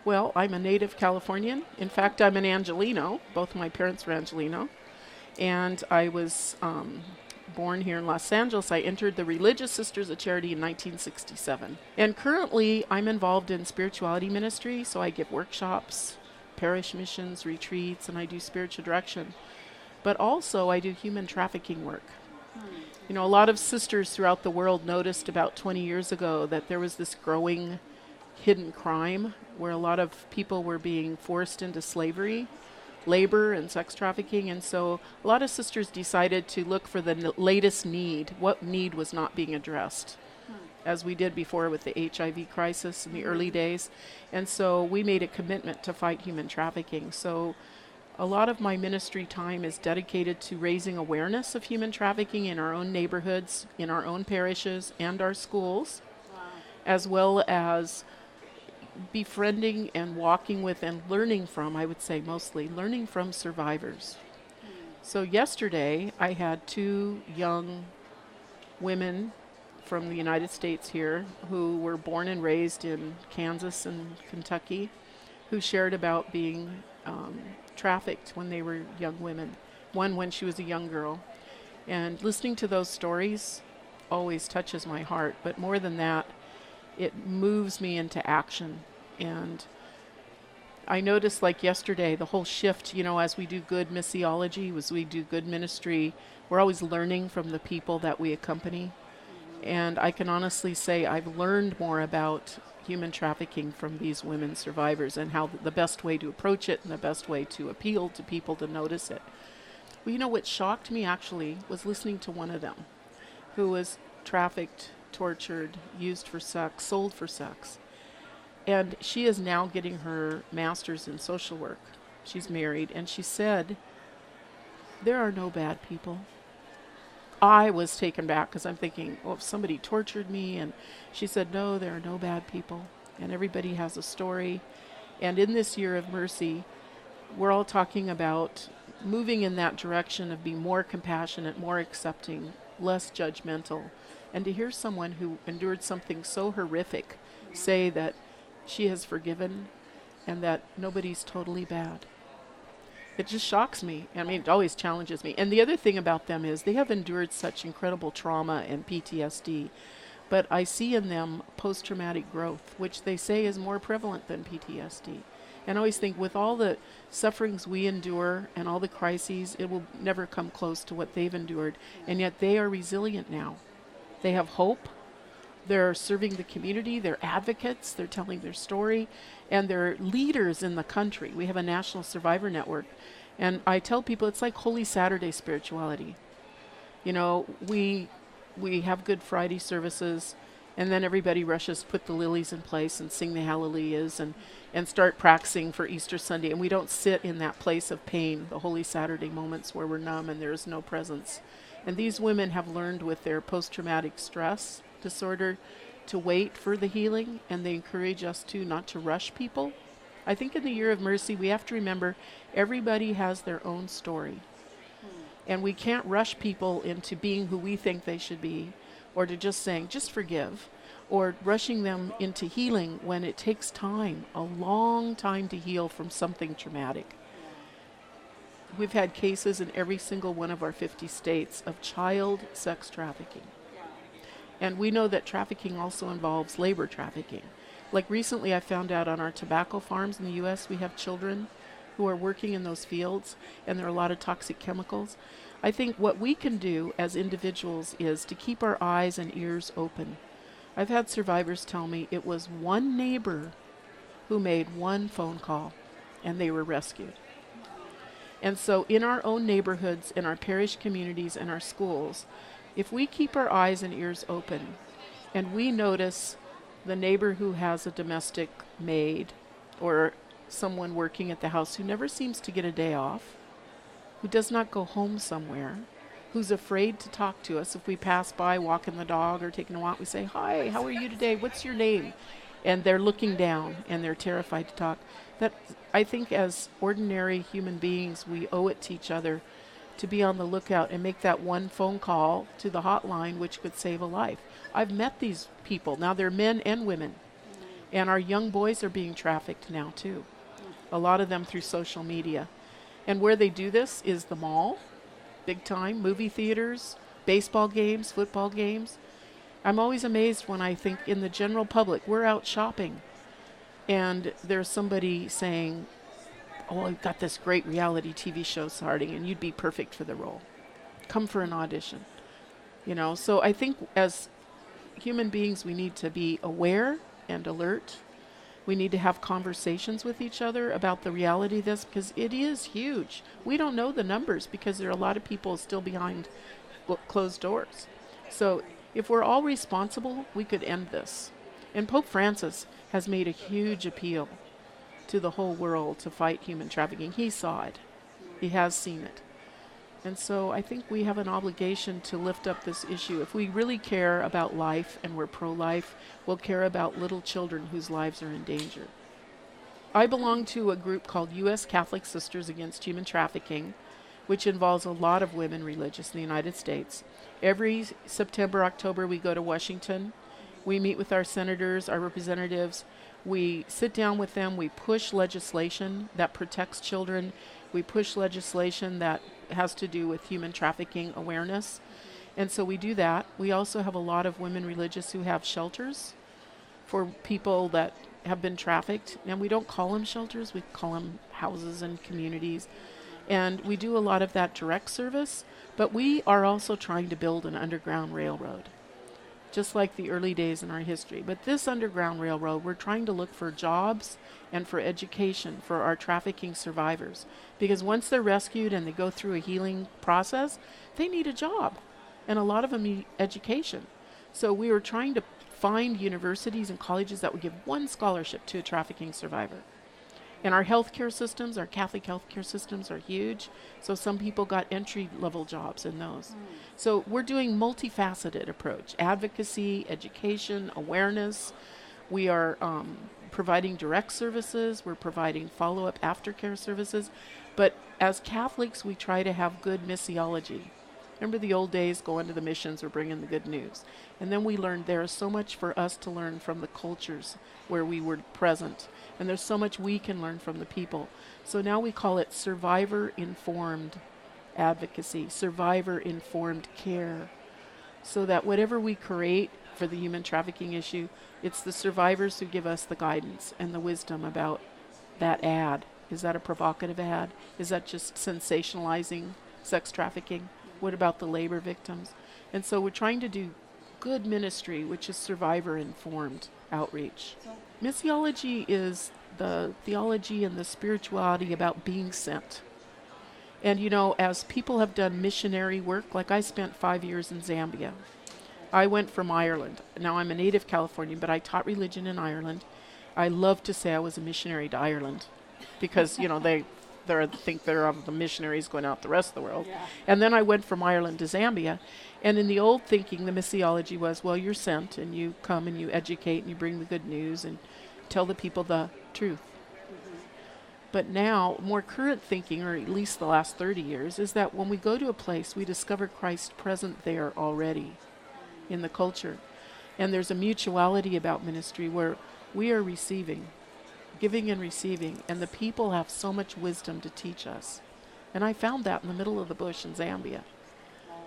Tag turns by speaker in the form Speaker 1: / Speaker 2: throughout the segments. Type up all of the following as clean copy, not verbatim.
Speaker 1: Well, I'm a native Californian. In fact, I'm an Angelino. Both my parents were Angelino. And I was born here in Los Angeles. I entered the Religious Sisters of Charity in 1967. And currently, I'm involved in spirituality ministry, so I give workshops, parish missions, retreats, and I do spiritual direction. But also, I do human trafficking work. You know, a lot of sisters throughout the world noticed about 20 years ago that there was this growing hidden crime where a lot of people were being forced into slavery, labor, and sex trafficking. And so a lot of sisters decided to look for the latest need, what need was not being addressed, as we did before with the HIV crisis in the early days. And so we made a commitment to fight human trafficking. So a lot of my ministry time is dedicated to raising awareness of human trafficking in our own neighborhoods, in our own parishes, and our schools, as well as befriending and walking with and learning from, I would say mostly, learning from survivors. So yesterday, I had two young women from the United States here who were born and raised in Kansas and Kentucky who shared about being trafficked when they were young women, one when she was a young girl. And listening to those stories always touches my heart, but more than that, it moves me into action. And I noticed, like yesterday, the whole shift, you know, as we do good missiology, as we do good ministry, we're always learning from the people that we accompany. And I can honestly say I've learned more about human trafficking from these women survivors and how the best way to approach it and the best way to appeal to people to notice it. Well, you know, what shocked me actually was listening to one of them who was trafficked, tortured, used for sex, sold for sex. And she is now getting her master's in social work. She's married, and she said, there are no bad people. I was taken back because I'm thinking, oh, if somebody tortured me, and she said, no, there are no bad people, and everybody has a story. And in this year of mercy, we're all talking about moving in that direction of being more compassionate, more accepting, less judgmental. And to hear someone who endured something so horrific say that she has forgiven and that nobody's totally bad. It just shocks me. I mean, it always challenges me. And the other thing about them is they have endured such incredible trauma and PTSD, but I see in them post-traumatic growth, which they say is more prevalent than PTSD. And I always think with all the sufferings we endure and all the crises, it will never come close to what they've endured. And yet they are resilient now. They have hope. They're serving the community. They're advocates. They're telling their story. And they're leaders in the country. We have a national survivor network. And I tell people it's like Holy Saturday spirituality. You know, we have Good Friday services, and then everybody rushes to put the lilies in place and sing the hallelujahs and start practicing for Easter Sunday. And we don't sit in that place of pain, the Holy Saturday moments where we're numb and there is no presence. And these women have learned with their post-traumatic stress disorder to wait for the healing, and they encourage us to not to rush people. I think in the year of mercy, we have to remember everybody has their own story. And we can't rush people into being who we think they should be, or to just saying, just forgive, or rushing them into healing when it takes time, a long time to heal from something traumatic. We've had cases in every single one of our 50 states of child sex trafficking. And we know that trafficking also involves labor trafficking. Like recently I found out on our tobacco farms in the U.S. we have children who are working in those fields, and there are a lot of toxic chemicals. I think what we can do as individuals is to keep our eyes and ears open. I've had survivors tell me it was one neighbor who made one phone call, and they were rescued. And so in our own neighborhoods, in our parish communities, and our schools, if we keep our eyes and ears open, and we notice the neighbor who has a domestic maid or someone working at the house who never seems to get a day off, who does not go home somewhere, who's afraid to talk to us. If we pass by walking the dog or taking a walk, we say, hi, how are you today? What's your name? And they're looking down and they're terrified to talk. That I think as ordinary human beings, we owe it to each other to be on the lookout and make that one phone call to the hotline which could save a life. I've met these people. Now they're men and women. And our young boys are being trafficked now too. A lot of them through social media. And where they do this is the mall, big time, movie theaters, baseball games, football games. I'm always amazed when I think in the general public, we're out shopping and there's somebody saying, oh, I've got this great reality TV show starting and you'd be perfect for the role. Come for an audition. You know, so I think as human beings, we need to be aware and alert. We need to have conversations with each other about the reality of this because it is huge. We don't know the numbers because there are a lot of people still behind closed doors. So if we're all responsible, we could end this. And Pope Francis has made a huge appeal to the whole world to fight human trafficking. He saw it. He has seen it. And so I think we have an obligation to lift up this issue. If we really care about life and we're pro-life, we'll care about little children whose lives are in danger. I belong to a group called U.S. Catholic Sisters Against Human Trafficking, which involves a lot of women religious in the United States. Every September, October, we go to Washington. We meet with our senators, our representatives. We sit down with them. We push legislation that protects children. We push legislation that has to do with human trafficking awareness. And so we do that. We also have a lot of women religious who have shelters for people that have been trafficked. And we don't call them shelters, we call them houses and communities. And we do a lot of that direct service, but we are also trying to build an underground railroad, just like the early days in our history. But this underground railroad, we're trying to look for jobs and for education for our trafficking survivors. Because once they're rescued and they go through a healing process, they need a job. And a lot of them need education. So we were trying to find universities and colleges that would give one scholarship to a trafficking survivor. And our healthcare systems, our Catholic healthcare systems are huge. So some people got entry-level jobs in those. So we're doing multifaceted approach, advocacy, education, awareness. We are providing direct services. We're providing follow-up aftercare services. But as Catholics, we try to have good missiology. Remember the old days, going to the missions or bringing the good news. And then we learned there is so much for us to learn from the cultures where we were present. And there's so much we can learn from the people. So now we call it survivor-informed advocacy, survivor-informed care. So that whatever we create for the human trafficking issue, it's the survivors who give us the guidance and the wisdom about that ad. Is that a provocative ad? Is that just sensationalizing sex trafficking? What about the labor victims? And so we're trying to do good ministry, which is survivor-informed outreach. Missiology is the theology and the spirituality about being sent. And you know, as people have done missionary work, like I spent 5 years in Zambia. I went from Ireland. Now I'm a native Californian, but I taught religion in Ireland. I love to say I was a missionary to Ireland because, you know, they think they're of the missionaries going out the rest of the world. Yeah. And then I went from Ireland to Zambia. And in the old thinking, the missiology was, well, you're sent and you come and you educate and you bring the good news and tell the people the truth. Mm-hmm. But now, more current thinking, or at least the last 30 years, is that when we go to a place, we discover Christ present there already in the culture. And there's a mutuality about ministry where we are receiving, giving and receiving, and the people have so much wisdom to teach us. And I found that in the middle of the bush in Zambia.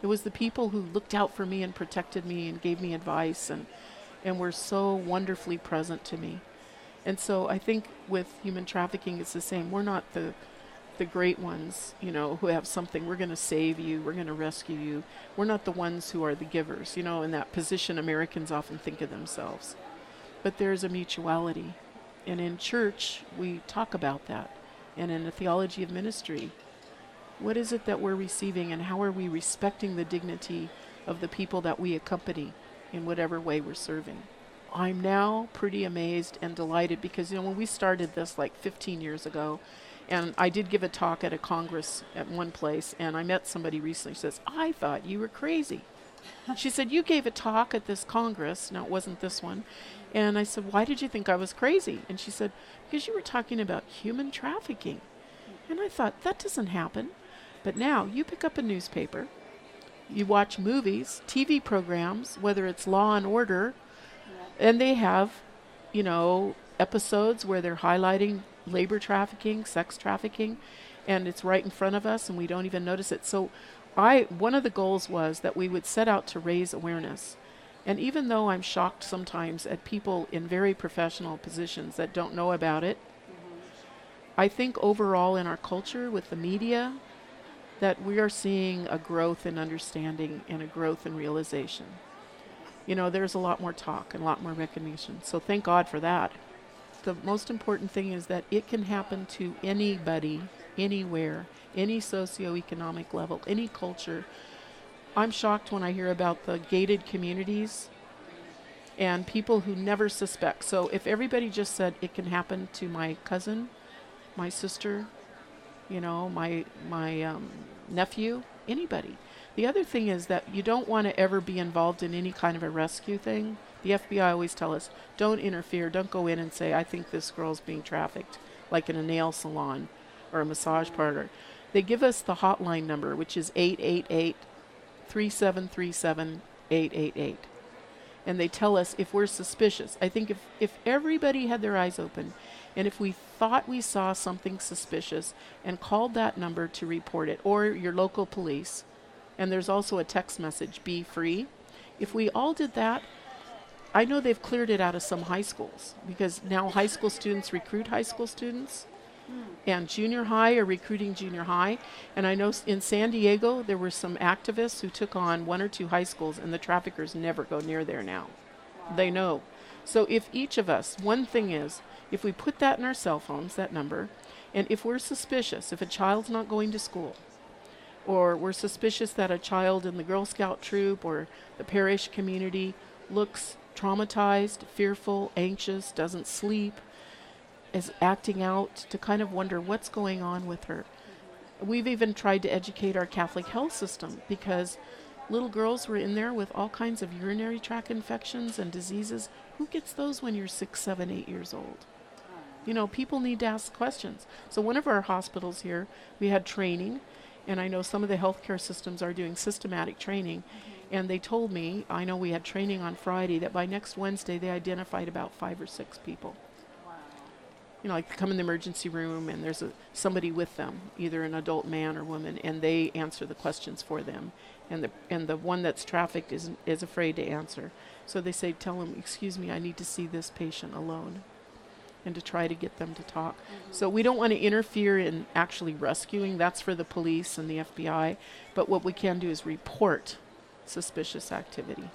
Speaker 1: It was the people who looked out for me and protected me and gave me advice and were so wonderfully present to me. And so I think with human trafficking, it's the same. We're not the great ones, you know, who have something. We're going to save you. We're going to rescue you. We're not the ones who are the givers. You know, in that position, Americans often think of themselves. But there's a mutuality. And in church, we talk about that. And in the theology of ministry, what is it that we're receiving and how are we respecting the dignity of the people that we accompany in whatever way we're serving? I'm now pretty amazed and delighted because, you know, when we started this like 15 years ago, and I did give a talk at a Congress at one place, and I met somebody recently who says, I thought you were crazy. She said, you gave a talk at this Congress. Now, it wasn't this one. And I said, why did you think I was crazy? And she said, because you were talking about human trafficking. And I thought, that doesn't happen. But now you pick up a newspaper, you watch movies, TV programs, whether it's Law and Order, and they have, you know, episodes where they're highlighting labor trafficking, sex trafficking, and it's right in front of us and we don't even notice it. So one of the goals was that we would set out to raise awareness. And even though I'm shocked sometimes at people in very professional positions that don't know about it, I think overall in our culture with the media that we are seeing a growth in understanding and a growth in realization. You know, there's a lot more talk and a lot more recognition. So thank God for that. The most important thing is that it can happen to anybody, anywhere, any socioeconomic level, any culture. I'm shocked when I hear about the gated communities and people who never suspect. So if everybody just said it can happen to my cousin, my sister, you know, my nephew, anybody. The other thing is that you don't want to ever be involved in any kind of a rescue thing. The FBI always tell us, don't interfere, don't go in and say, I think this girl's being trafficked, like in a nail salon or a massage parlor. They give us the hotline number, which is 888-3737-888. And they tell us if we're suspicious. I think if everybody had their eyes open and if we thought we saw something suspicious and called that number to report it, or your local police, and there's also a text message, be free. If we all did that, I know they've cleared it out of some high schools because now high school students recruit high school students and junior high are recruiting junior high. And I know in San Diego, there were some activists who took on 1 or 2 high schools and the traffickers never go near there now. Wow. They know. So if each of us, one thing is, if we put that in our cell phones, that number, and if we're suspicious, if a child's not going to school, or we're suspicious that a child in the Girl Scout troop or the parish community looks traumatized, fearful, anxious, doesn't sleep, is acting out, to kind of wonder what's going on with her. We've even tried to educate our Catholic health system because little girls were in there with all kinds of urinary tract infections and diseases. Who gets those when you're 6, 7, 8 years old? You know, people need to ask questions. So one of our hospitals here, we had training, and I know some of the healthcare systems are doing systematic training, and they told me, I know we had training on Friday, that by next Wednesday they identified about 5 or 6 people. You know, like they come in the emergency room and there's somebody with them, either an adult man or woman, and they answer the questions for them. And the one that's trafficked is afraid to answer. So they say, tell him, excuse me, I need to see this patient alone, and to try to get them to talk. So we don't want to interfere in actually rescuing. That's for the police and the FBI. But what we can do is report suspicious activity.